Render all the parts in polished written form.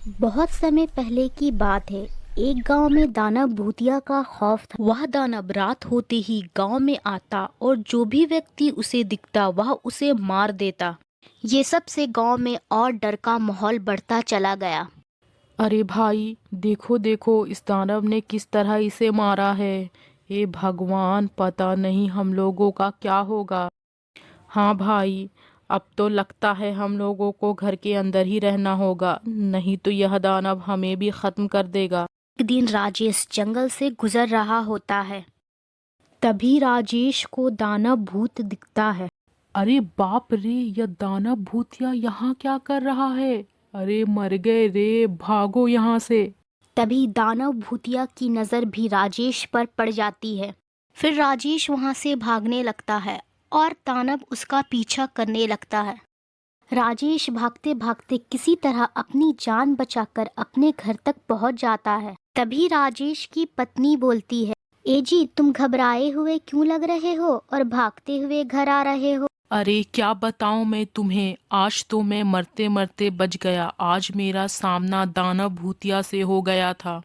बहुत समय पहले की बात है। एक गांव में दानव भूतिया का खौफ था। वह दानव रात होते ही गांव में आता और जो भी व्यक्ति उसे दिखता वह उसे मार देता। ये सब से गांव में और डर का माहौल बढ़ता चला गया। अरे भाई, देखो देखो इस दानव ने किस तरह इसे मारा है। हे भगवान, पता नहीं हम लोगों का क्या होगा। हाँ भाई, अब तो लगता है हम लोगों को घर के अंदर ही रहना होगा, नहीं तो यह दानव हमें भी खत्म कर देगा। एक दिन राजेश जंगल से गुजर रहा होता है। तभी राजेश को दानव भूत दिखता है। अरे बाप रे, यह दानव भूतिया यहाँ क्या कर रहा है। अरे मर गए रे, भागो यहाँ से। तभी दानव भूतिया की नज़र भी राजेश पर पड़ जाती है। फिर राजेश वहां से भागने लगता है और दानव उसका पीछा करने लगता है। राजेश भागते भागते किसी तरह अपनी जान बचाकर अपने घर तक पहुंच जाता है। तभी राजेश की पत्नी बोलती है, ए जी, तुम घबराए हुए क्यों लग रहे हो और भागते हुए घर आ रहे हो? अरे क्या बताऊं मैं तुम्हें, आज तो मैं मरते मरते बच गया। आज मेरा सामना दानव भूतिया से हो गया था।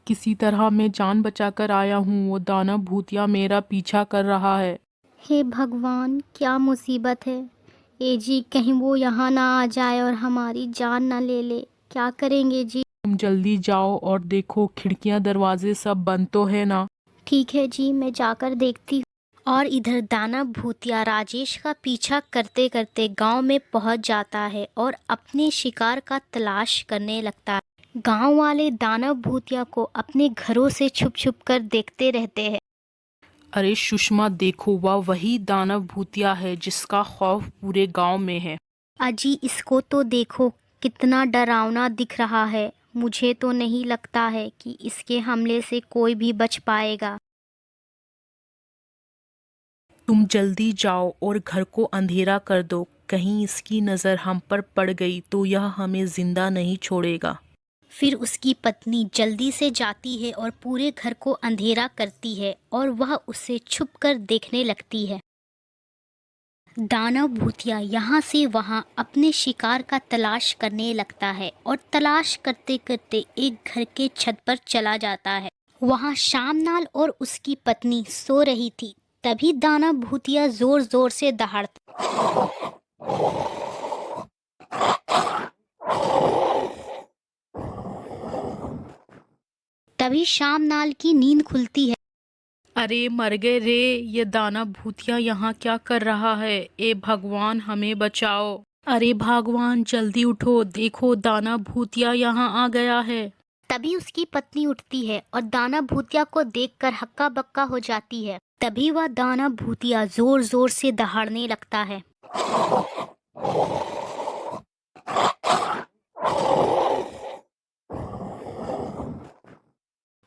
किसी तरह मैं जान बचाकर आया हूँ। वो दानव भूतिया मेरा पीछा कर रहा है। हे भगवान, क्या मुसीबत है। ए जी, कहीं वो यहाँ ना आ जाए और हमारी जान ना ले ले। क्या करेंगे जी? तुम जल्दी जाओ और देखो खिड़कियां दरवाजे सब बंद तो है ना। ठीक है जी, मैं जाकर देखती हूँ। और इधर दानव भूतिया राजेश का पीछा करते करते गांव में पहुंच जाता है और अपने शिकार का तलाश करने लगता है। गांव वाले दानव भूतिया को अपने घरों से छुप छुप कर देखते रहते हैं। अरे सुषमा, देखो वह वही दानव भूतिया है जिसका खौफ पूरे गांव में है। अजी, इसको तो देखो, कितना डरावना दिख रहा है। मुझे तो नहीं लगता है कि इसके हमले से कोई भी बच पाएगा। तुम जल्दी जाओ और घर को अंधेरा कर दो। कहीं इसकी नज़र हम पर पड़ गई तो यह हमें जिंदा नहीं छोड़ेगा। फिर उसकी पत्नी जल्दी से जाती है और पूरे घर को अंधेरा करती है और वह उसे छुपकर देखने लगती है। दानव भूतिया यहाँ से वहाँ अपने शिकार का तलाश करने लगता है और तलाश करते करते एक घर के छत पर चला जाता है। वहाँ शामनाल और उसकी पत्नी सो रही थी। तभी दानव भूतिया जोर जोर से दहाड़ता। तभी शामनाल की नींद खुलती है। अरे मर गए रे, ये दानव भूतिया यहाँ क्या कर रहा है। ए भगवान, हमें बचाओ। अरे भगवान, जल्दी उठो, देखो दानव भूतिया यहाँ आ गया है। तभी उसकी पत्नी उठती है और दानव भूतिया को देखकर हक्का बक्का हो जाती है। तभी वह दानव भूतिया जोर जोर से दहाड़ने लगता है।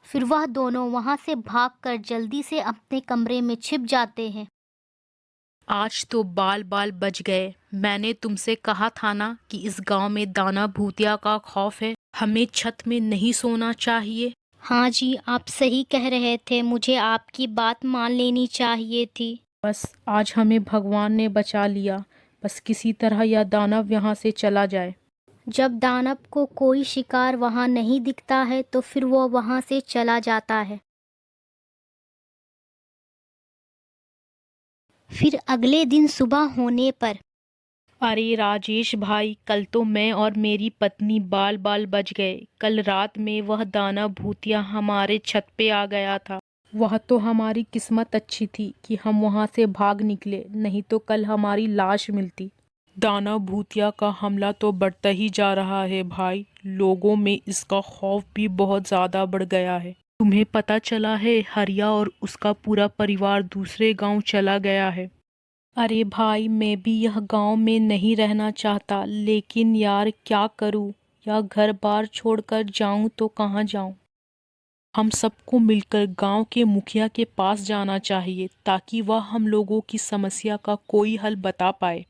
फिर वह दोनों वहां से भागकर जल्दी से अपने कमरे में छिप जाते हैं। आज तो बाल बाल बच गए। मैंने तुमसे कहा था ना कि इस गांव में दानव भूतिया का खौफ है। हमें छत में नहीं सोना चाहिए। हाँ जी, आप सही कह रहे थे। मुझे आपकी बात मान लेनी चाहिए थी। बस आज हमें भगवान ने बचा लिया। बस किसी तरह यह दानव यहाँ से चला जाए। जब दानव को कोई शिकार वहां नहीं दिखता है तो फिर वो वहां से चला जाता है। फिर अगले दिन सुबह होने पर, अरे राजेश भाई, कल तो मैं और मेरी पत्नी बाल बाल बच गए। कल रात में वह दानव भूतिया हमारे छत पे आ गया था। वह तो हमारी किस्मत अच्छी थी कि हम वहां से भाग निकले, नहीं तो कल हमारी लाश मिलती। दानव भूतिया का हमला तो बढ़ता ही जा रहा है भाई। लोगों में इसका खौफ भी बहुत ज्यादा बढ़ गया है। तुम्हें पता चला है, हरिया और उसका पूरा परिवार दूसरे गांव चला गया है। अरे भाई, मैं भी यह गांव में नहीं रहना चाहता, लेकिन यार क्या करूं। या घर बार छोड़कर जाऊं तो कहाँ जाऊं। हम सबको मिलकर गांव के मुखिया के पास जाना चाहिए ताकि वह हम लोगों की समस्या का कोई हल बता पाए।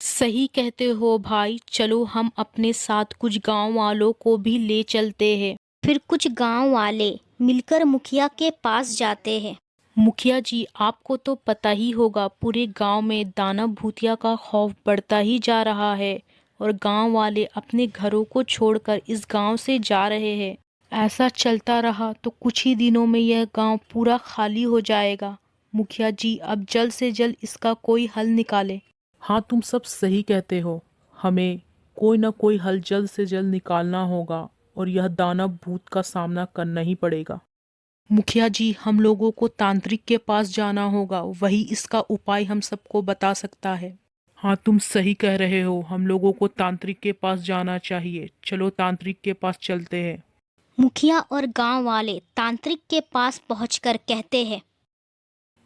सही कहते हो भाई, चलो हम अपने साथ कुछ गांव वालों को भी ले चलते हैं। फिर कुछ गांव वाले मिलकर मुखिया के पास जाते हैं। मुखिया जी, आपको तो पता ही होगा पूरे गांव में दानव भूतिया का खौफ बढ़ता ही जा रहा है और गांव वाले अपने घरों को छोड़कर इस गांव से जा रहे हैं। ऐसा चलता रहा तो कुछ ही दिनों में यह गांव पूरा खाली हो जाएगा। मुखिया जी, अब जल्द से जल्द इसका कोई हल निकालें। हाँ, तुम सब सही कहते हो। हमें कोई ना कोई हल जल्द से जल्द निकालना होगा और यह दानव भूत का सामना करना ही पड़ेगा। मुखिया जी, हम लोगों को तांत्रिक के पास जाना होगा, वही इसका उपाय हम सबको बता सकता है। हाँ, तुम सही कह रहे हो। हम लोगों को तांत्रिक के पास जाना चाहिए। चलो तांत्रिक के पास चलते हैं। मुखिया और गांव वाले तांत्रिक के पास पहुंचकर कहते हैं,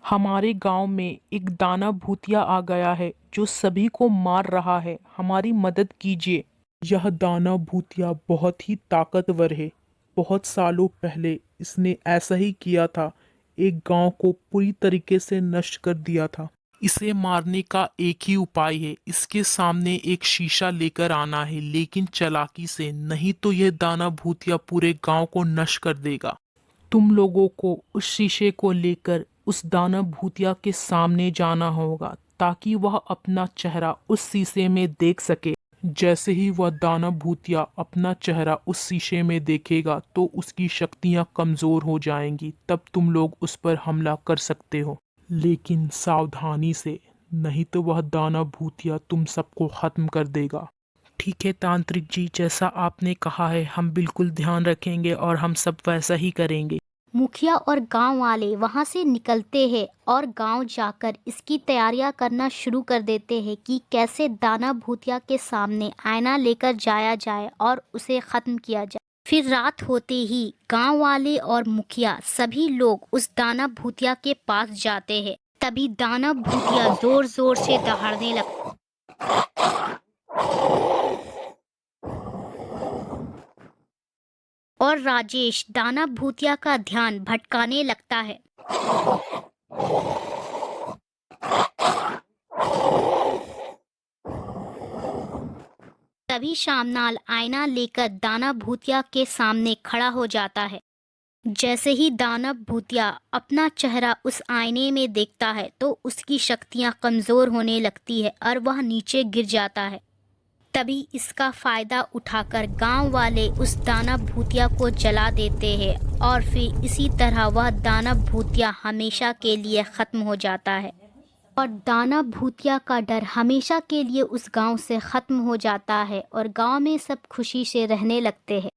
हमारे गांव में एक दानव भूतिया आ गया है जो सभी को मार रहा है। हमारी मदद कीजिए। यह दानव भूतिया बहुत ही ताकतवर है। बहुत सालों पहले इसने ऐसा ही किया था। एक गांव को पूरी तरीके से नष्ट कर दिया था। इसे मारने का एक ही उपाय है। इसके सामने एक शीशा लेकर आना है, लेकिन चालाकी से, नहीं तो यह दानव भूतिया पूरे गांव को नष्ट कर देगा। तुम लोगों को उस शीशे को लेकर उस दानव भूतिया के सामने जाना होगा ताकि वह अपना चेहरा उस शीशे में देख सके। जैसे ही वह दानव भूतिया अपना चेहरा उस शीशे में देखेगा तो उसकी शक्तियां कमजोर हो जाएंगी। तब तुम लोग उस पर हमला कर सकते हो, लेकिन सावधानी से, नहीं तो वह दानव भूतिया तुम सबको खत्म कर देगा। ठीक है तांत्रिक जी, जैसा आपने कहा है हम बिल्कुल ध्यान रखेंगे और हम सब वैसा ही करेंगे। मुखिया और गांव वाले वहां से निकलते हैं और गांव जाकर इसकी तैयारियां करना शुरू कर देते हैं कि कैसे दानव भूतिया के सामने आईना लेकर जाया जाए और उसे खत्म किया जाए। फिर रात होते ही गांव वाले और मुखिया सभी लोग उस दानव भूतिया के पास जाते हैं। तभी दानव भूतिया जोर जोर से दहाड़ने लगता और राजेश दानव भूतिया का ध्यान भटकाने लगता है। तभी शामनाल आईना लेकर दानव भूतिया के सामने खड़ा हो जाता है। जैसे ही दानव भूतिया अपना चेहरा उस आईने में देखता है तो उसकी शक्तियां कमजोर होने लगती है और वह नीचे गिर जाता है। तभी इसका फायदा उठाकर गांव वाले उस दानव भूतिया को जला देते हैं और फिर इसी तरह वह दानव भूतिया हमेशा के लिए खत्म हो जाता है और दानव भूतिया का डर हमेशा के लिए उस गांव से खत्म हो जाता है और गांव में सब खुशी से रहने लगते हैं।